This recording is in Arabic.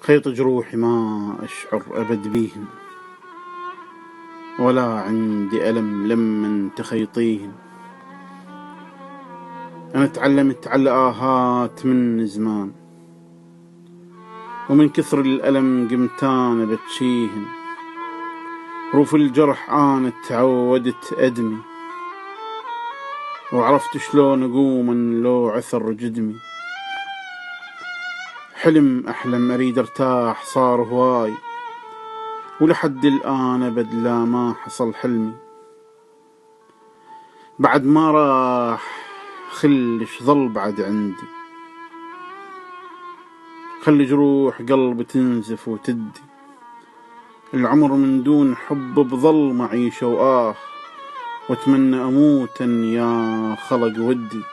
خيط جروحي ما أشعر أبد بيهن، ولا عندي ألم لمن تخيطيهن. أنا تعلمت على آهات من زمان، ومن كثر الألم قمت أنا بتشيهن. حروف الجرح أنا تعودت أدمي، وعرفت شلون أقوم من لو عثر جدمي. حلم أحلم أريد أرتاح صار هواي، ولحد الآن أبد لا ما حصل حلمي. بعد ما راح خلش ظل بعد عندي، خلي جروح قلبي تنزف وتدي. العمر من دون حب بظل معيشة وآه، واتمنى أموت يا خلق ودي.